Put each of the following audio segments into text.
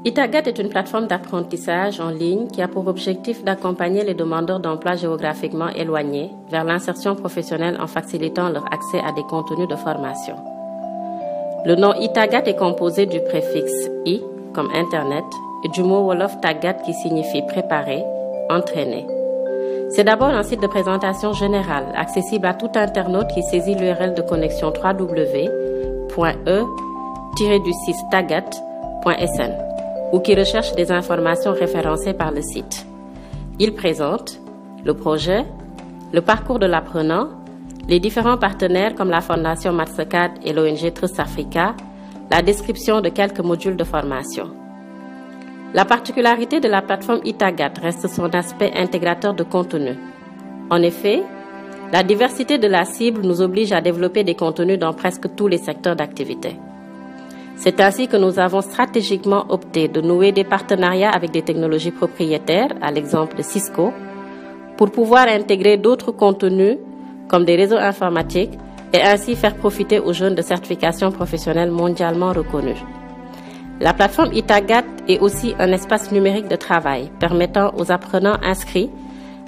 Itagat est une plateforme d'apprentissage en ligne qui a pour objectif d'accompagner les demandeurs d'emploi géographiquement éloignés vers l'insertion professionnelle en facilitant leur accès à des contenus de formation. Le nom Itagat est composé du préfixe I, comme Internet, et du mot Wolof Tagat qui signifie préparer, entraîner. C'est d'abord un site de présentation générale, accessible à tout internaute qui saisit l'URL de connexion www.e-tagat.sn ou qui recherche des informations référencées par le site. Il présente le projet, le parcours de l'apprenant, les différents partenaires comme la Fondation Mastercard et l'ONG Trust Africa, la description de quelques modules de formation. La particularité de la plateforme Itagat reste son aspect intégrateur de contenu. En effet, la diversité de la cible nous oblige à développer des contenus dans presque tous les secteurs d'activité. C'est ainsi que nous avons stratégiquement opté de nouer des partenariats avec des technologies propriétaires, à l'exemple de Cisco, pour pouvoir intégrer d'autres contenus comme des réseaux informatiques et ainsi faire profiter aux jeunes de certifications professionnelles mondialement reconnues. La plateforme Itagat est aussi un espace numérique de travail permettant aux apprenants inscrits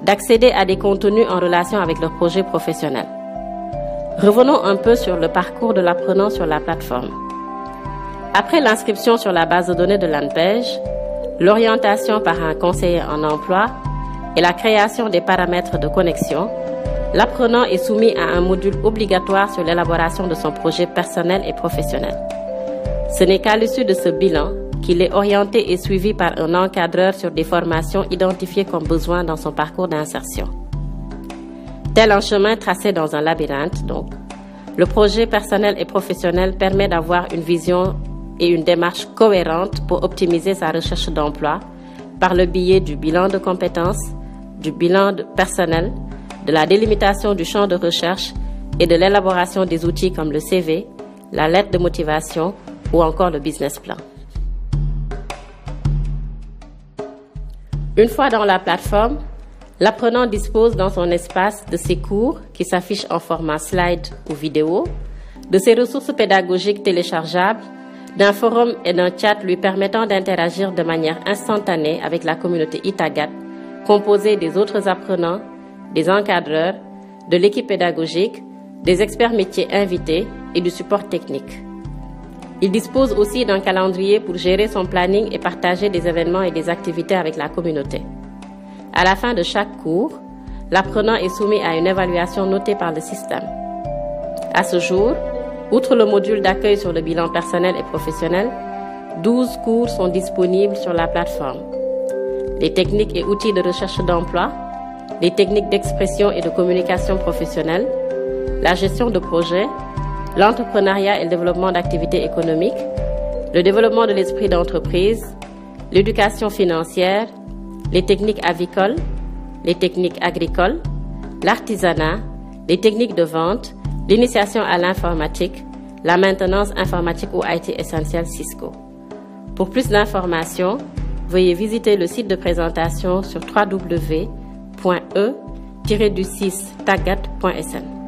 d'accéder à des contenus en relation avec leurs projets professionnels. Revenons un peu sur le parcours de l'apprenant sur la plateforme. Après l'inscription sur la base de données de l'ANPEJ, l'orientation par un conseiller en emploi et la création des paramètres de connexion, l'apprenant est soumis à un module obligatoire sur l'élaboration de son projet personnel et professionnel. Ce n'est qu'à l'issue de ce bilan qu'il est orienté et suivi par un encadreur sur des formations identifiées comme besoin dans son parcours d'insertion. Tel un chemin tracé dans un labyrinthe, donc, le projet personnel et professionnel permet d'avoir une vision et une démarche cohérente pour optimiser sa recherche d'emploi par le biais du bilan de compétences, du bilan personnel, de la délimitation du champ de recherche et de l'élaboration des outils comme le CV, la lettre de motivation ou encore le business plan. Une fois dans la plateforme, l'apprenant dispose dans son espace de ses cours qui s'affichent en format slide ou vidéo, de ses ressources pédagogiques téléchargeables, d'un forum et d'un chat lui permettant d'interagir de manière instantanée avec la communauté Itagat, composée des autres apprenants, des encadreurs, de l'équipe pédagogique, des experts métiers invités et du support technique. Il dispose aussi d'un calendrier pour gérer son planning et partager des événements et des activités avec la communauté. À la fin de chaque cours, l'apprenant est soumis à une évaluation notée par le système. À ce jour, outre le module d'accueil sur le bilan personnel et professionnel, 12 cours sont disponibles sur la plateforme. Les techniques et outils de recherche d'emploi, les techniques d'expression et de communication professionnelle, la gestion de projets, l'entrepreneuriat et le développement d'activités économiques, le développement de l'esprit d'entreprise, l'éducation financière, les techniques avicoles, les techniques agricoles, l'artisanat, les techniques de vente, l'initiation à l'informatique, la maintenance informatique ou IT essentiel Cisco. Pour plus d'informations, veuillez visiter le site de présentation sur www.e-tagat.sn.